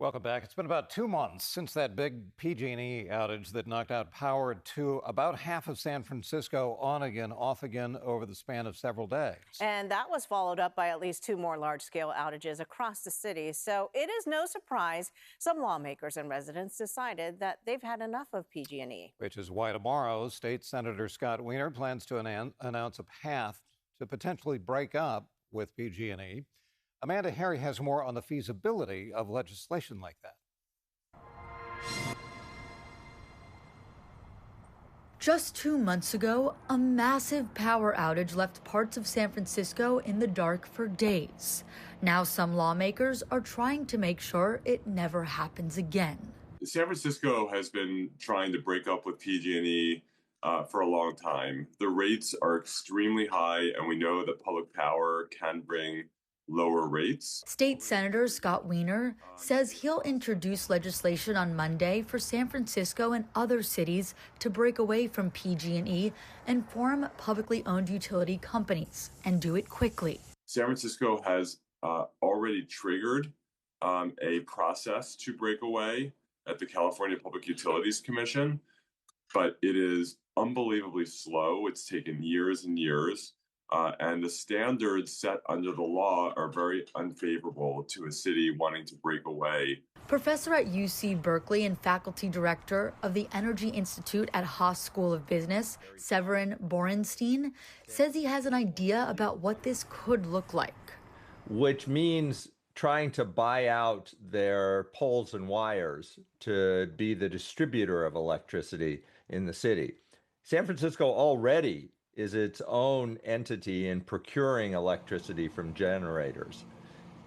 Welcome back. It's been about 2 months since that big PG&E outage that knocked out power to about half of San Francisco on again, off again over the span of several days. And that was followed up by at least two more large-scale outages across the city. So it is no surprise some lawmakers and residents decided that they've had enough of PG&E. Which is why tomorrow, State Senator Scott Wiener plans to announce a path to potentially break up with PG&E. Amanda Harry has more on the feasibility of legislation like that. Just 2 months ago, a massive power outage left parts of San Francisco in the dark for days. Now some lawmakers are trying to make sure it never happens again. San Francisco has been trying to break up with PG&E for a long time. The rates are extremely high, and we know that public power can bring lower rates. State Senator Scott Wiener says he'll introduce legislation on Monday for San Francisco and other cities to break away from PG&E and form publicly owned utility companies, and do it quickly. San Francisco has already triggered a process to break away at the California Public Utilities Commission, but it is unbelievably slow. It's taken years and years. And the standards set under the law are very unfavorable to a city wanting to break away. Professor at UC Berkeley and faculty director of the Energy Institute at Haas School of Business, Severin Borenstein, says he has an idea about what this could look like. Which means trying to buy out their poles and wires to be the distributor of electricity in the city. San Francisco already is its own entity in procuring electricity from generators.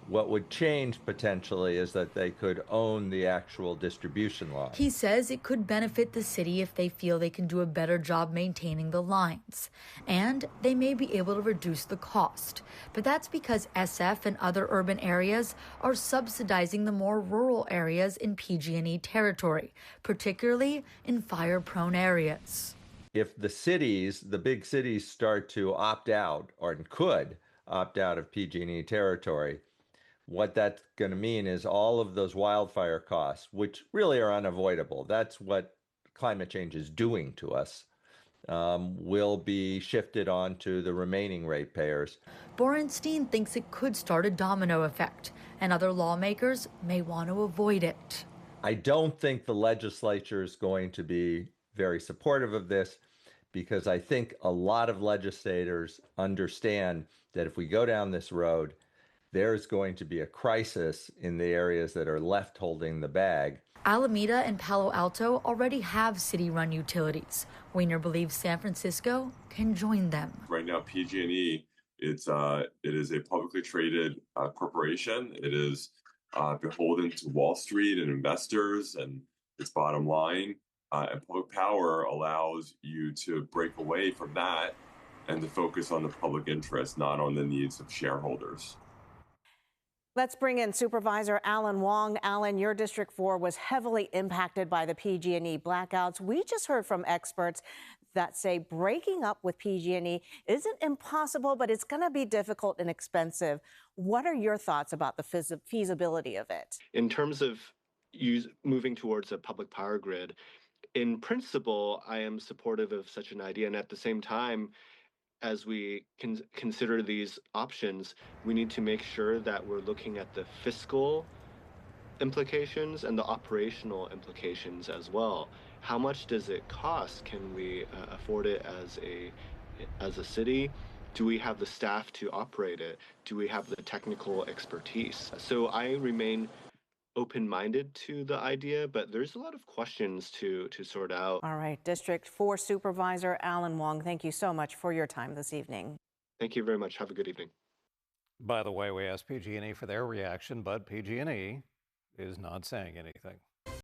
What would change potentially is that they could own the actual distribution line. He says it could benefit the city if they feel they can do a better job maintaining the lines. And they may be able to reduce the cost. But that's because SF and other urban areas are subsidizing the more rural areas in PG&E territory, particularly in fire-prone areas. If the cities, the big cities, start to opt out, or could opt out of PG&E territory, what that's going to mean is all of those wildfire costs, which really are unavoidable, that's what climate change is doing to us, will be shifted onto the remaining ratepayers. Borenstein thinks it could start a domino effect, and other lawmakers may want to avoid it. I don't think the legislature is going to be very supportive of this, because I think a lot of legislators understand that if we go down this road, there's going to be a crisis in the areas that are left holding the bag. Alameda and Palo Alto already have city-run utilities. Wiener believes San Francisco can join them. Right now, PG&E, it is a publicly traded corporation. It is beholden to Wall Street and investors and its bottom line. And public power allows you to break away from that and to focus on the public interest, not on the needs of shareholders. Let's bring in Supervisor Alan Wong. Alan, your District 4 was heavily impacted by the PG&E blackouts. We just heard from experts that say breaking up with PG&E isn't impossible, but it's going to be difficult and expensive. What are your thoughts about the feasibility of it? In terms of moving towards a public power grid, in principle, I am supportive of such an idea. And at the same time, as we consider these options, we need to make sure that we're looking at the fiscal implications and the operational implications as well. How much does it cost? Can we afford it as a city? Do we have the staff to operate it? Do we have the technical expertise? So I remain open-minded to the idea, but there's a lot of questions to sort out. All right, District 4 Supervisor Alan Wong, thank you so much for your time this evening. Thank you very much. Have a good evening. By the way, we asked PG&E for their reaction, but PG&E is not saying anything.